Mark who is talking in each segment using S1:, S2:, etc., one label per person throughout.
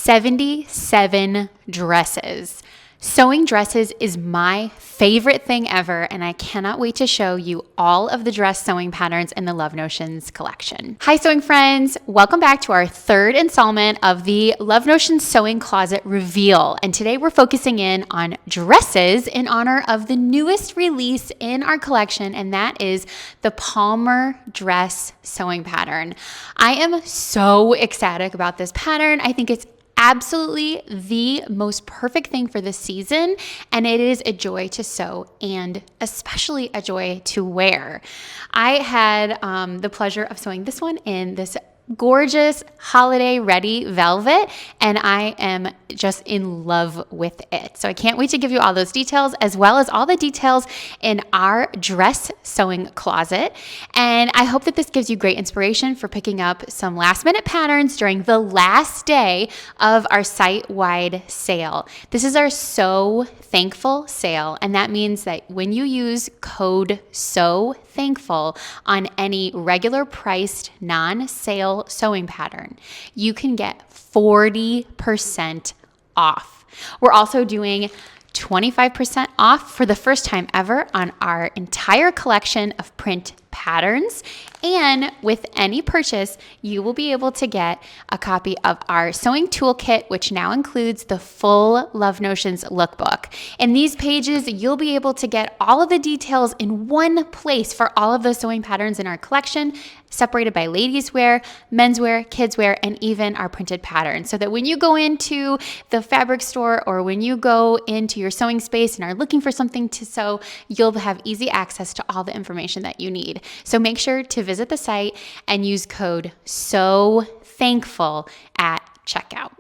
S1: 77 dresses. Sewing dresses is my favorite thing ever, and I cannot wait to show you all of the dress sewing patterns in the Love Notions collection. Hi sewing friends, welcome back to our third installment of the Love Notions Sewing Closet Reveal. And today we're focusing in on dresses in honor of the newest release in our collection, and that is the Palmer dress sewing pattern. I am so ecstatic about this pattern. I think it's absolutely the most perfect thing for this season, and it is a joy to sew and especially a joy to wear. I had the pleasure of sewing this one in this gorgeous holiday ready velvet, and I am just in love with it. So I can't wait to give you all those details, as well as all the details in our dress sewing closet. And I hope that this gives you great inspiration for picking up some last minute patterns during the last day of our site-wide sale. This is our So Thankful sale, and that means that when you use code So Thankful on any regular priced non-sale sewing pattern, you can get 40% off. We're also doing 25% off for the first time ever on our entire collection of print patterns. And with any purchase, you will be able to get a copy of our sewing toolkit, which now includes the full Love Notions lookbook. In these pages, you'll be able to get all of the details in one place for all of those sewing patterns in our collection, separated by ladies wear, men's wear, kids wear, and even our printed patterns. So that when you go into the fabric store or when you go into your sewing space and are looking for something to sew, you'll have easy access to all the information that you need. So make sure to visit the site and use code SOTHANKFUL at checkout.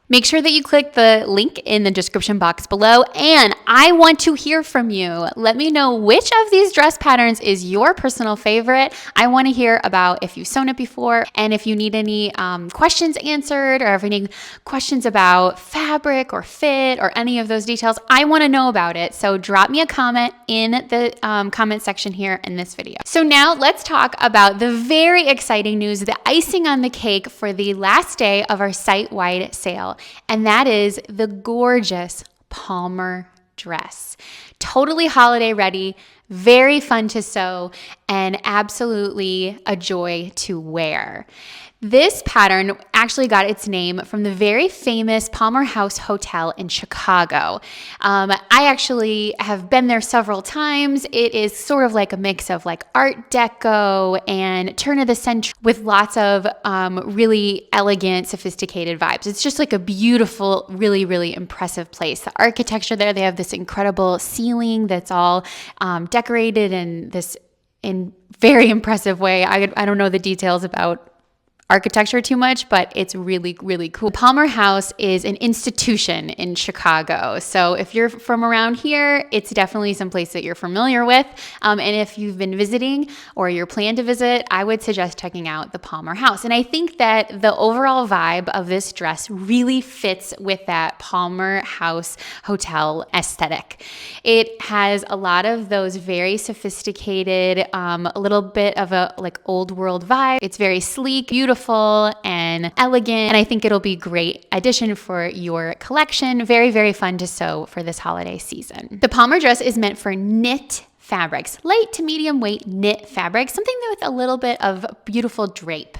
S1: Make sure that you click the link in the description box below, and I want to hear from you. Let me know which of these dress patterns is your personal favorite. I want to hear about if you've sewn it before, and if you need any questions answered, or if any questions about fabric or fit or any of those details. I want to know about it, so drop me a comment in the comment section here in this video. So now let's talk about the very exciting news, the icing on the cake for the last day of our site-wide sale. And that is the gorgeous Palmer dress. Totally holiday ready, very fun to sew, and absolutely a joy to wear. This pattern actually got its name from the very famous Palmer House Hotel in Chicago. I actually have been there several times. It is sort of like a mix of like Art Deco and turn of the century with lots of really elegant, sophisticated vibes. It's just like a beautiful, really, really impressive place. The architecture there, they have this incredible ceiling that's all decorated in very impressive way. I don't know the details about architecture too much, but it's really, really cool. Palmer House is an institution in Chicago. So if you're from around here, it's definitely some place that you're familiar with. And if you've been visiting or you're planning to visit, I would suggest checking out the Palmer House. And I think that the overall vibe of this dress really fits with that Palmer House Hotel aesthetic. It has a lot of those very sophisticated, a little bit of a like old world vibe. It's very sleek, beautiful, and elegant, and I think it'll be a great addition for your collection. Very, very fun to sew for this holiday season. The Palmer dress is meant for knit fabrics, light to medium weight knit fabric, something with a little bit of beautiful drape.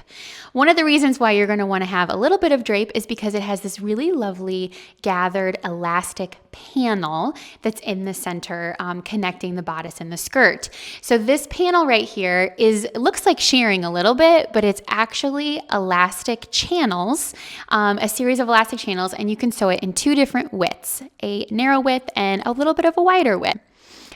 S1: One of the reasons why you're going to want to have a little bit of drape is because it has this really lovely gathered elastic panel that's in the center, connecting the bodice and the skirt. So this panel right here looks like shearing a little bit, but it's actually elastic channels, a series of elastic channels, and you can sew it in two different widths, a narrow width and a little bit of a wider width.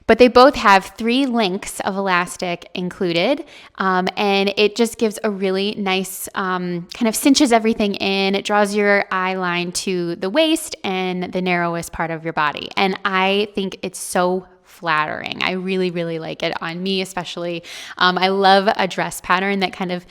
S1: But they both have 3 lengths of elastic included, and it just gives a really nice, kind of cinches everything in. It draws your eye line to the waist and the narrowest part of your body. And I think it's so flattering. I really, really like it on me especially. I love a dress pattern that kind of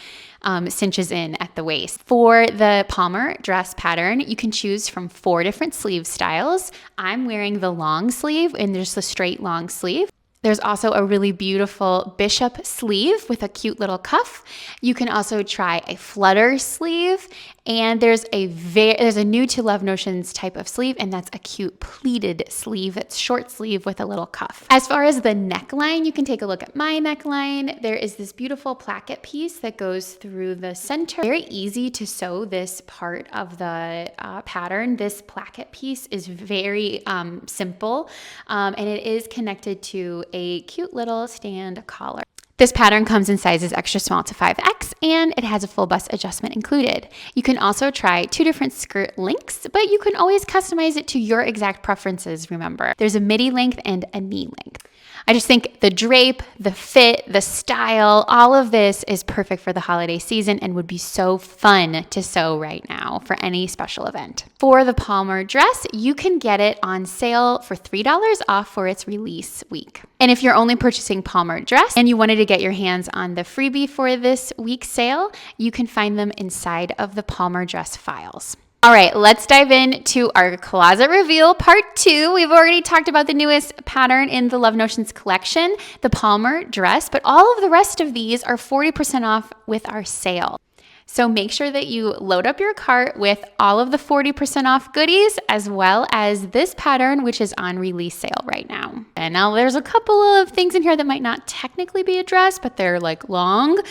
S1: cinches in at the waist. For the Palmer dress pattern, you can choose from 4 different sleeve styles. I'm wearing the long sleeve, and there's the straight long sleeve. There's also a really beautiful bishop sleeve with a cute little cuff. You can also try a flutter sleeve, And there's a new to Love Notions type of sleeve, and that's a cute pleated sleeve. It's short sleeve with a little cuff. As far as the neckline, you can take a look at my neckline. There is this beautiful placket piece that goes through the center. Very easy to sew this part of the pattern. This placket piece is very simple, and it is connected to a cute little stand collar. This pattern comes in sizes extra small to 5X, and it has a full bust adjustment included. You can also try 2 different skirt lengths, but you can always customize it to your exact preferences, remember. There's a midi length and a knee length. I just think the drape, the fit, the style, all of this is perfect for the holiday season and would be so fun to sew right now for any special event. For the Palmer dress, you can get it on sale for $3 off for its release week. And if you're only purchasing Palmer dress and you wanted to get your hands on the freebie for this week's sale, you can find them inside of the Palmer dress files. All right, let's dive into our closet reveal part 2. We've already talked about the newest pattern in the Love Notions collection, the Palmer dress, but all of the rest of these are 40% off with our sale. So make sure that you load up your cart with all of the 40% off goodies, as well as this pattern, which is on release sale right now. And now there's a couple of things in here that might not technically be a dress, but they're like long.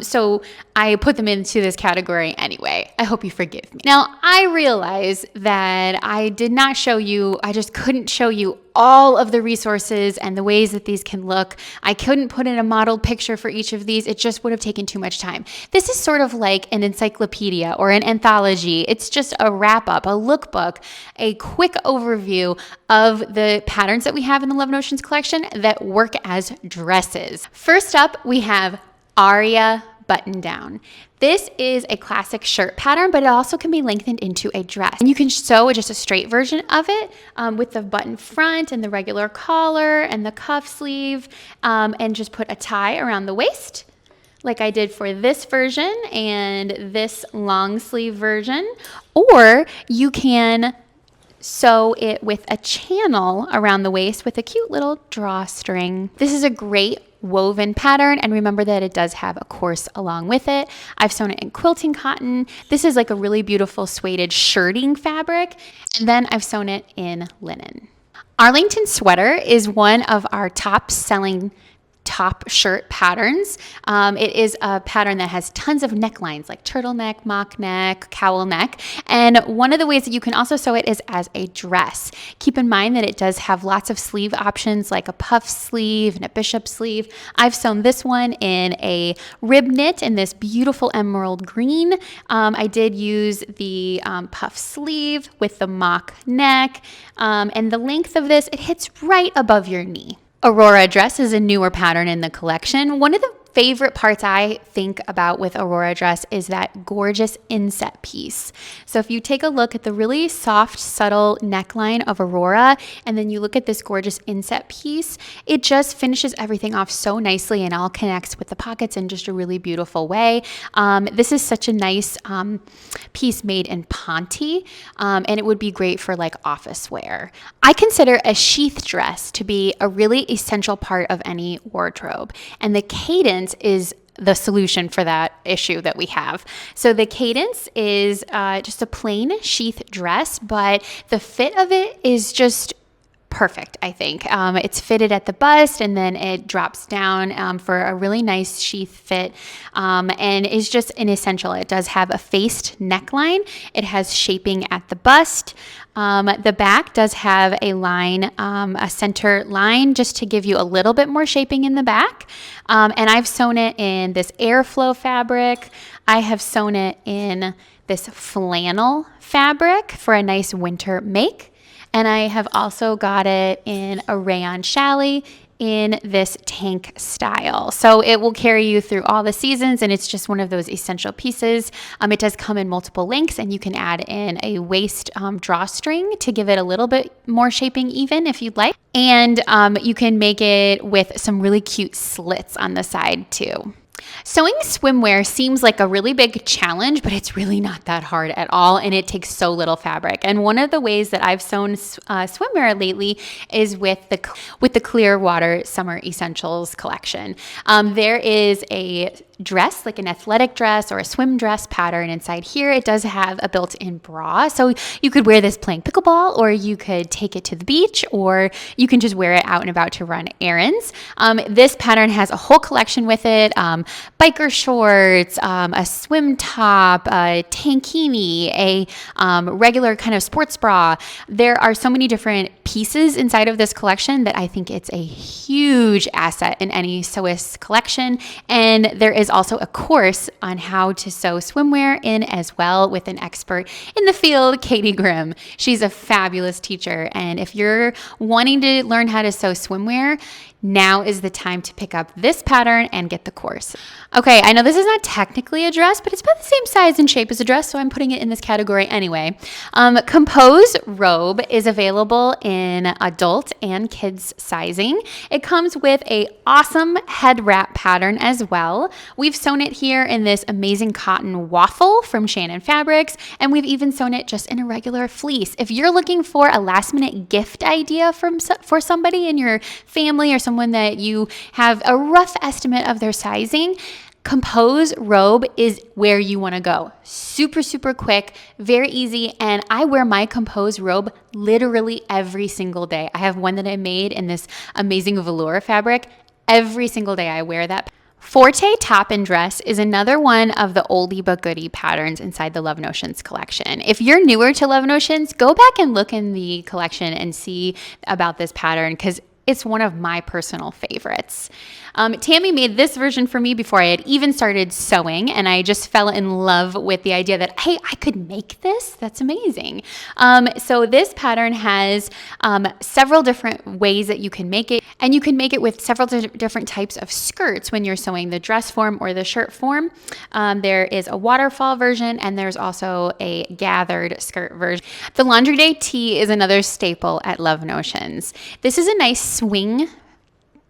S1: So I put them into this category anyway. I hope you forgive me. Now, I realize that I did not show you, I just couldn't show you all of the resources and the ways that these can look. I couldn't put in a modeled picture for each of these. It just would have taken too much time. This is sort of like an encyclopedia or an anthology. It's just a wrap up, a lookbook, a quick overview of the patterns that we have in the Love Notions collection that work as dresses. First up, we have Aria button down. This is a classic shirt pattern, but it also can be lengthened into a dress. And you can sew just a straight version of it with the button front and the regular collar and the cuff sleeve, and just put a tie around the waist like I did for this version and this long sleeve version. Or you can sew it with a channel around the waist with a cute little drawstring. This is a great woven pattern, and remember that it does have a course along with it. I've sewn it in quilting cotton. This is like a really beautiful suede shirting fabric, and then I've sewn it in linen. Arlington sweater is one of our top selling top shirt patterns. It is a pattern that has tons of necklines like turtleneck, mock neck, cowl neck. And one of the ways that you can also sew it is as a dress. Keep in mind that it does have lots of sleeve options like a puff sleeve and a bishop sleeve. I've sewn this one in a rib knit in this beautiful emerald green. I did use the puff sleeve with the mock neck. And the length of this, it hits right above your knee. Aurora dress is a newer pattern in the collection. One of the favorite parts I think about with Aurora dress is that gorgeous inset piece. So if you take a look at the really soft, subtle neckline of Aurora, and then you look at this gorgeous inset piece, it just finishes everything off so nicely and all connects with the pockets in just a really beautiful way. This is such a nice piece made in Ponte, and it would be great for like office wear. I consider a sheath dress to be a really essential part of any wardrobe, and the cadence is the solution for that issue that we have. So the cadence is just a plain sheath dress, but the fit of it is just perfect, I think. It's fitted at the bust and then it drops down for a really nice sheath fit, and is just an essential. It does have a faced neckline. It has shaping at the bust. The back does have a line, a center line, just to give you a little bit more shaping in the back. And I've sewn it in this airflow fabric. I have sewn it in this flannel fabric for a nice winter make. And I have also got it in a rayon challis in this tank style. So it will carry you through all the seasons, and it's just one of those essential pieces. It does come in multiple lengths, and you can add in a waist drawstring to give it a little bit more shaping even if you'd like. And you can make it with some really cute slits on the side too. Sewing swimwear seems like a really big challenge, but it's really not that hard at all, and it takes so little fabric. And one of the ways that I've sewn swimwear lately is with the Clearwater Summer Essentials collection. There is a dress, like an athletic dress or a swim dress pattern inside here. It does have a built-in bra, so you could wear this playing pickleball, or you could take it to the beach, or you can just wear it out and about to run errands. This pattern has a whole collection with it, biker shorts, a swim top, a tankini, a regular kind of sports bra. There are so many different pieces inside of this collection that I think it's a huge asset in any sewist collection. And there is also a course on how to sew swimwear in as well with an expert in the field, Katie Grimm. She's a fabulous teacher. And if you're wanting to learn how to sew swimwear, now is the time to pick up this pattern and get the course. Okay, I know this is not technically a dress, but it's about the same size and shape as a dress, so I'm putting it in this category anyway. Compose robe is available in adult and kids sizing. It comes with a awesome head wrap pattern as well. We've sewn it here in this amazing cotton waffle from Shannon Fabrics, and we've even sewn it just in a regular fleece. If you're looking for a last minute gift idea for somebody in your family or someone that you have a rough estimate of their sizing, Compose robe is where you want to go. Super, super quick, very easy. And I wear my Compose robe literally every single day. I have one that I made in this amazing velour fabric. Every single day I wear that. Forte top and dress is another one of the oldie but goodie patterns inside the Love Notions collection. If you're newer to Love Notions, go back and look in the collection and see about this pattern, because it's one of my personal favorites. Tammy made this version for me before I had even started sewing, and I just fell in love with the idea that, hey, I could make this. That's amazing. So this pattern has several different ways that you can make it, and you can make it with several different types of skirts when you're sewing the dress form or the shirt form. There is a waterfall version, and there's also a gathered skirt version. The Laundry Day tee is another staple at Love Notions. This is a nice swing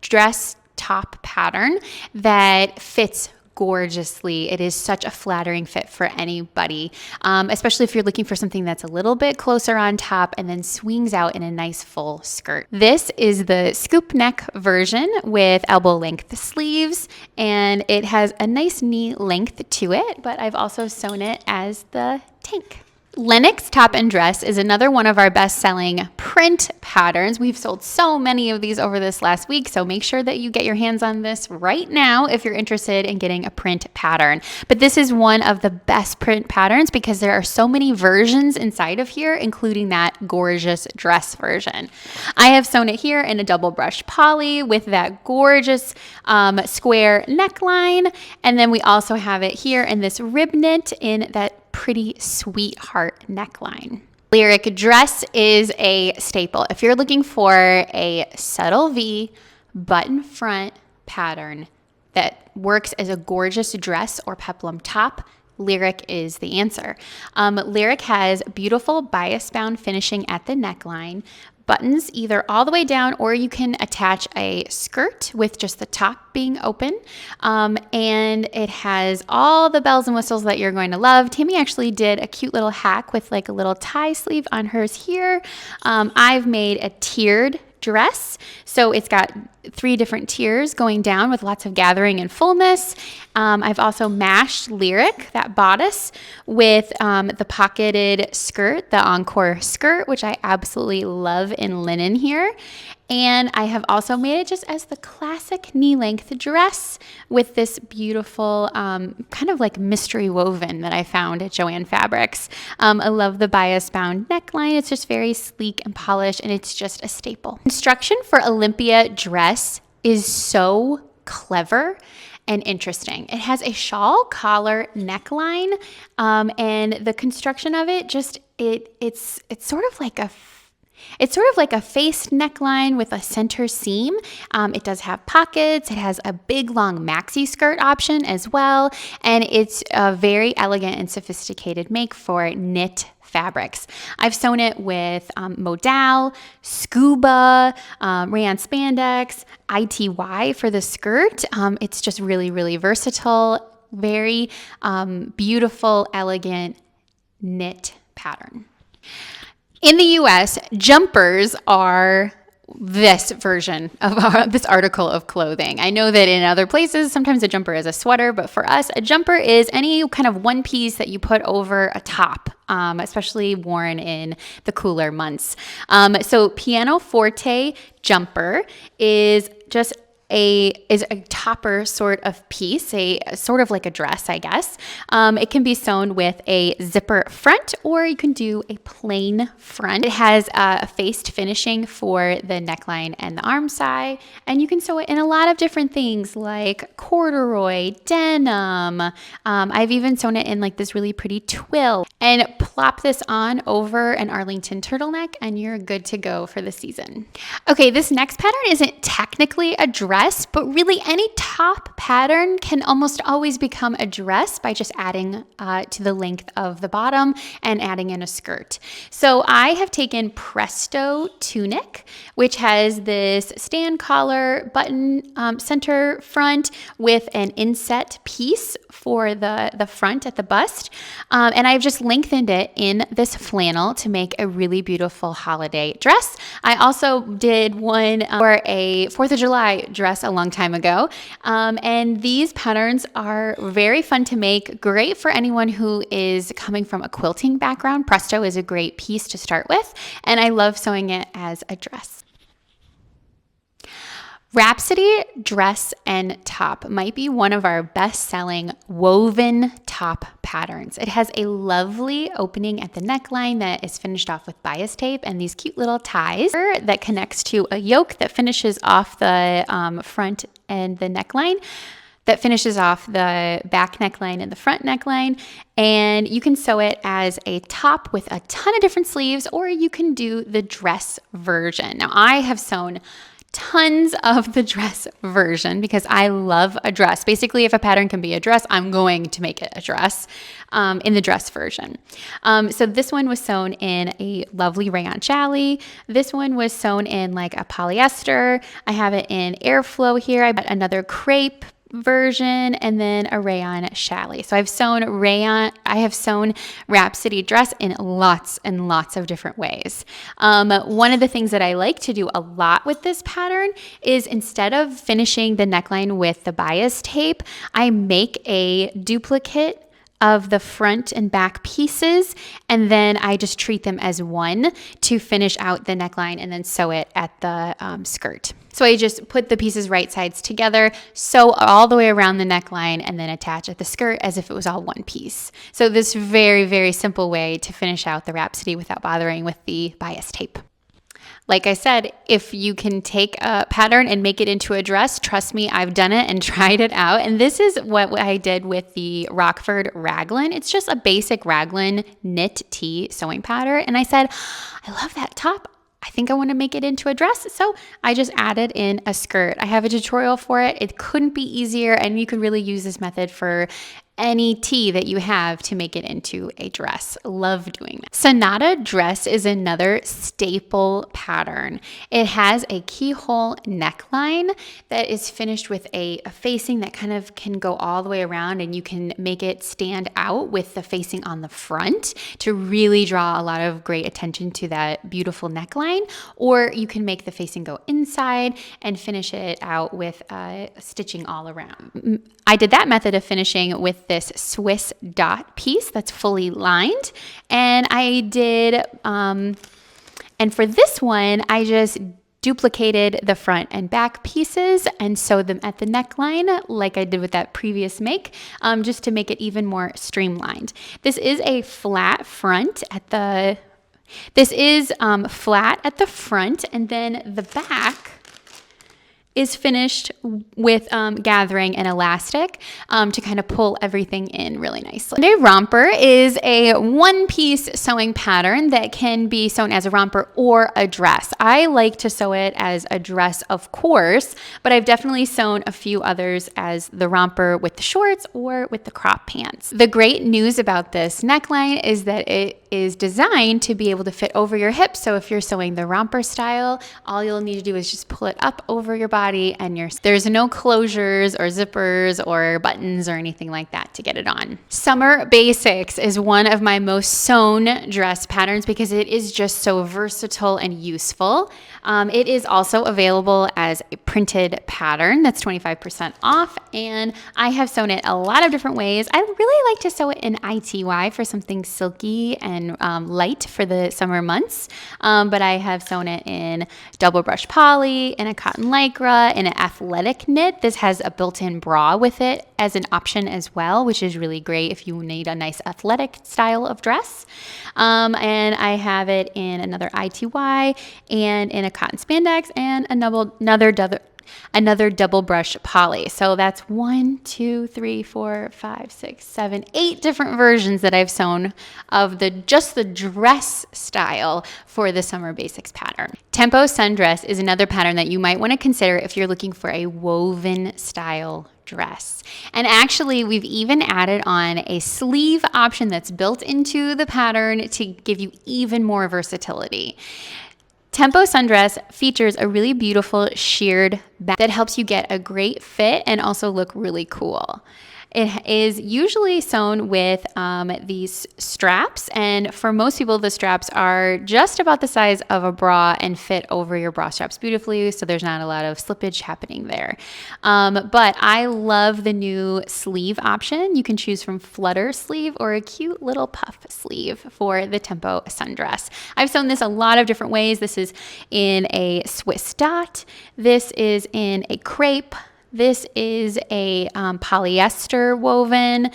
S1: dress top pattern that fits gorgeously. It is such a flattering fit for anybody, especially if you're looking for something that's a little bit closer on top and then swings out in a nice full skirt. This is the scoop neck version with elbow length sleeves, and it has a nice knee length to it, but I've also sewn it as the tank. Lennox top and dress is another one of our best-selling print patterns. We've sold so many of these over this last week, so make sure that you get your hands on this right now if you're interested in getting a print pattern. But this is one of the best print patterns because there are so many versions inside of here, including that gorgeous dress version. I have sewn it here in a double brush poly with that gorgeous square neckline, and then we also have it here in this rib knit in that pretty sweetheart neckline. Lyric dress is a staple. If you're looking for a subtle V button front pattern that works as a gorgeous dress or peplum top, Lyric is the answer. Lyric has beautiful bias bound finishing at the neckline, buttons either all the way down, or you can attach a skirt with just the top being open. And it has all the bells and whistles that you're going to love. Tammy actually did a cute little hack with like a little tie sleeve on hers here. I've made a tiered dress. So it's got 3 different tiers going down with lots of gathering and fullness. I've also mashed Lyric, that bodice, with the pocketed skirt, the encore skirt, which I absolutely love in linen here. And I have also made it just as the classic knee-length dress with this beautiful kind of like mystery woven that I found at Joann Fabrics. I love the bias-bound neckline. It's just very sleek and polished, and it's just a staple. Construction for Olympia dress is so clever and interesting. It has a shawl collar neckline, and the construction of it just it's sort of like a face neckline with a center seam. It does have pockets. It has a big long maxi skirt option as well, and it's a very elegant and sophisticated make for knit fabrics. I've sewn it with modal, scuba, rayon spandex, ITY for the skirt. It's just really, really versatile, very beautiful, elegant knit pattern. In the US, jumpers are this version of this article of clothing. I know that in other places, sometimes a jumper is a sweater, but for us, a jumper is any kind of one piece that you put over a top, especially worn in the cooler months. So pianoforte jumper is just a topper sort of piece, a sort of like a dress, I guess. It can be sewn with a zipper front, or you can do a plain front. It has a faced finishing for the neckline and the arm side, and you can sew it in a lot of different things like corduroy, denim. I've even sewn it in like this really pretty twill, and plop this on over an Arlington turtleneck, and you're good to go for the season. Okay, this next pattern isn't technically a dress, but really any top pattern can almost always become a dress by just adding to the length of the bottom and adding in a skirt. So I have taken Presto Tunic, which has this stand collar button center front with an inset piece for the front at the bust. And I've just lengthened it in this flannel to make a really beautiful holiday dress. I also did one for a 4th of July dress a long time ago. And these patterns are very fun to make, great for anyone who is coming from a quilting background. Presto is a great piece to start with, and I love sewing it as a dress. Rhapsody dress and top might be one of our best-selling woven top patterns. It has a lovely opening at the neckline that is finished off with bias tape and these cute little ties that connects to a yoke that finishes off the front and the neckline, that finishes off the back neckline and the front neckline. And you can sew it as a top with a ton of different sleeves, or you can do the dress version. Now, I have sewn tons of the dress version because I love a dress. Basically, if a pattern can be a dress, I'm going to make it a dress in the dress version. So this one was sewn in a lovely rayon challis. This one was sewn in like a polyester. I have it in airflow here. I got another crepe version, and then a rayon challis. So I have sewn Rhapsody dress in lots and lots of different ways. One of the things that I like to do a lot with this pattern is, instead of finishing the neckline with the bias tape, I make a duplicate of the front and back pieces, and then I just treat them as one to finish out the neckline and then sew it at the skirt. So I just put the pieces right sides together, sew all the way around the neckline, and then attach at the skirt as if it was all one piece. So this very, very simple way to finish out the Rhapsody without bothering with the bias tape. Like I said, if you can take a pattern and make it into a dress, trust me, I've done it and tried it out. And this is what I did with the Rockford raglan. It's just a basic raglan knit tee sewing pattern. And I said, I love that top. I think I want to make it into a dress. So I just added in a skirt. I have a tutorial for it. It couldn't be easier. And you can really use this method for any tee that you have to make it into a dress. Love doing that. Sonata dress is another staple pattern. It has a keyhole neckline that is finished with a facing that kind of can go all the way around, and you can make it stand out with the facing on the front to really draw a lot of great attention to that beautiful neckline. Or you can make the facing go inside and finish it out with stitching all around. I did that method of finishing with this Swiss dot piece that's fully lined. And I did, and for this one, I just duplicated the front and back pieces and sewed them at the neckline like I did with that previous make, just to make it even more streamlined. This is a flat front at the, flat at the front, and then the back is finished with gathering and elastic to kind of pull everything in really nicely. A romper is a one-piece sewing pattern that can be sewn as a romper or a dress. I like to sew it as a dress, of course, but I've definitely sewn a few others as the romper with the shorts or with the crop pants. The great news about this neckline is that it is designed to be able to fit over your hips. So if you're sewing the romper style, all you'll need to do is just pull it up over your body body and there's no closures or zippers or buttons or anything like that to get it on. Summer Basics is one of my most sewn dress patterns because it is just so versatile and useful. It is also available as a printed pattern that's 25% off, and I have sewn it a lot of different ways. I really like to sew it in ITY for something silky and light for the summer months, but I have sewn it in double brush poly, in a cotton lycra, in an athletic knit. This has a built-in bra with it as an option as well, which is really great if you need a nice athletic style of dress. And I have it in another ITY and in a cotton spandex and another double brush poly. So that's 8 different versions that I've sewn of just the dress style for the Summer Basics pattern. Tempo Sundress is another pattern that you might want to consider if you're looking for a woven style dress. And actually, we've even added on a sleeve option that's built into the pattern to give you even more versatility. Tempo Sundress features a really beautiful sheared back that helps you get a great fit and also look really cool. It is usually sewn with these straps, and for most people, the straps are just about the size of a bra and fit over your bra straps beautifully, so there's not a lot of slippage happening there. But I love the new sleeve option. You can choose from flutter sleeve or a cute little puff sleeve for the Tempo Sundress. I've sewn this a lot of different ways. This is in a Swiss dot. This is in a crepe. This is a polyester woven,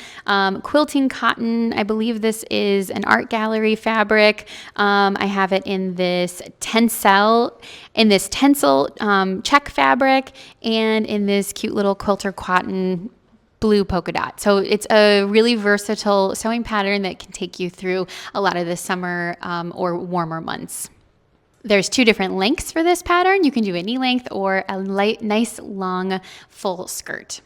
S1: quilting cotton. I believe this is an art gallery fabric. I have it in this tencel check fabric, and in this cute little quilter cotton blue polka dot. So it's a really versatile sewing pattern that can take you through a lot of the summer or warmer months. There's 2 different lengths for this pattern. You can do a knee length or a nice long full skirt.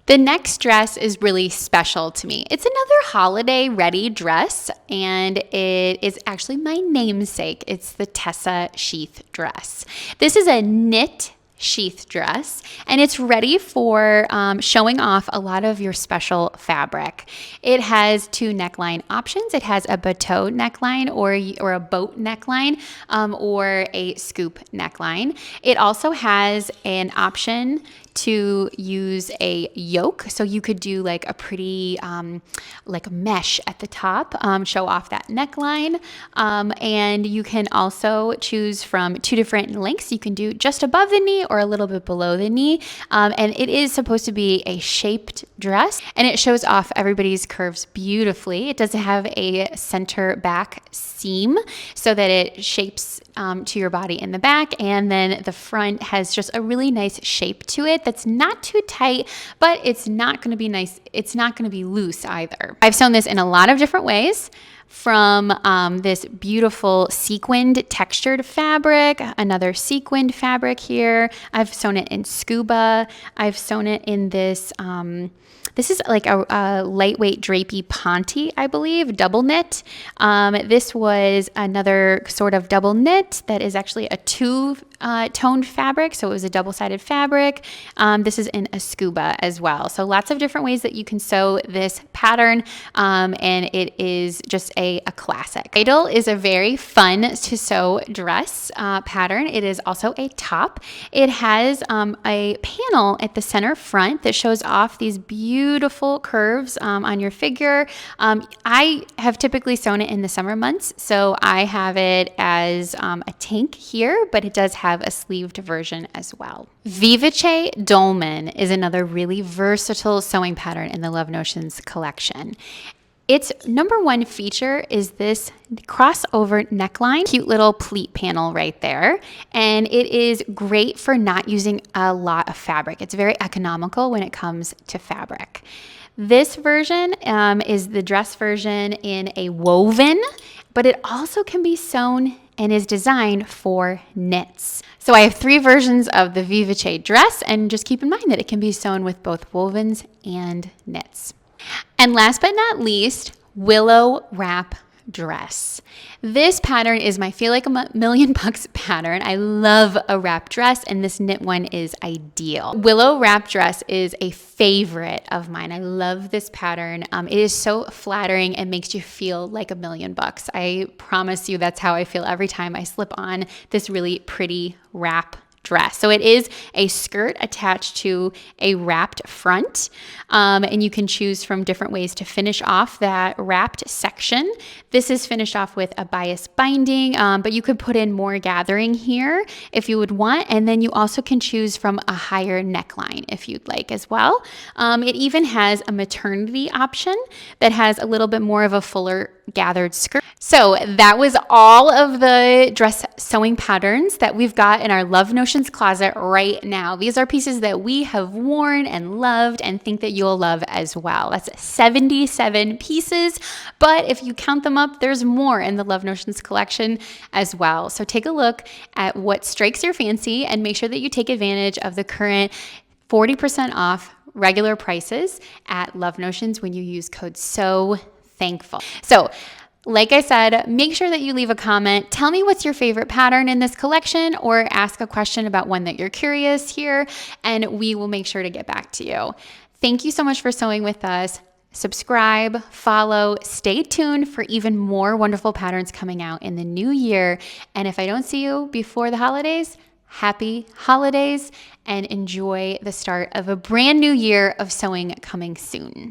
S1: The next dress is really special to me. It's another holiday ready dress, and it is actually my namesake. It's the Tessa sheath dress. This is a knit sheath dress, and it's ready for showing off a lot of your special fabric. It has 2 neckline options. It has a bateau neckline or a boat neckline or a scoop neckline. It also has an option to use a yoke, so you could do like a pretty like mesh at the top, show off that neckline, and you can also choose from 2 different lengths. You can do just above the knee or a little bit below the knee, and it is supposed to be a shaped dress, and it shows off everybody's curves beautifully. It does have a center back seam so that it shapes to your body in the back, and then the front has just a really nice shape to it that's not too tight, but it's not going to be nice. It's not going to be loose either. I've sewn this in a lot of different ways, from this beautiful sequined textured fabric, another sequined fabric here. I've sewn it in scuba. I've sewn it in this this is like a lightweight drapey ponte, I believe, double knit. This was another sort of double knit that is actually a 2-toned fabric, so it was a double-sided fabric. This is in a scuba as well. So lots of different ways that you can sew this pattern, and it is just a classic. Idol is a very fun to sew dress pattern. It is also a top. It has a panel at the center front that shows off these beautiful curves on your figure. I have typically sewn it in the summer months, so I have it as a tank here, but it does have a sleeved version as well. Vivace Dolman is another really versatile sewing pattern in the Love Notions collection. Its #1 feature is this crossover neckline, cute little pleat panel right there. And it is great for not using a lot of fabric. It's very economical when it comes to fabric. This version is the dress version in a woven, but it also can be sewn and is designed for knits. So I have 3 versions of the Vivace dress, and just keep in mind that it can be sewn with both wovens and knits. And last but not least, willow wrap dress. This pattern is my feel like a million bucks pattern. I love a wrap dress, and this knit one is ideal. Willow wrap dress is a favorite of mine. I love this pattern. It is so flattering and makes you feel like a million bucks. I promise you that's how I feel every time I slip on this really pretty wrap dress. So it is a skirt attached to a wrapped front, and you can choose from different ways to finish off that wrapped section. This is finished off with a bias binding, but you could put in more gathering here if you would want, and then you also can choose from a higher neckline if you'd like as well. It even has a maternity option that has a little bit more of a fuller gathered skirt. So that was all of the dress sewing patterns that we've got in our Love Notions closet right now. These are pieces that we have worn and loved and think that you'll love as well. That's 77 pieces, but if you count them up, there's more in the Love Notions collection as well. So take a look at what strikes your fancy and make sure that you take advantage of the current 40% off regular prices at Love Notions when you use code SEWTHANKFUL. So like I said, make sure that you leave a comment. Tell me what's your favorite pattern in this collection, or ask a question about one that you're curious here, and we will make sure to get back to you. Thank you so much for sewing with us. Subscribe, follow, stay tuned for even more wonderful patterns coming out in the new year. And if I don't see you before the holidays, happy holidays and enjoy the start of a brand new year of sewing coming soon.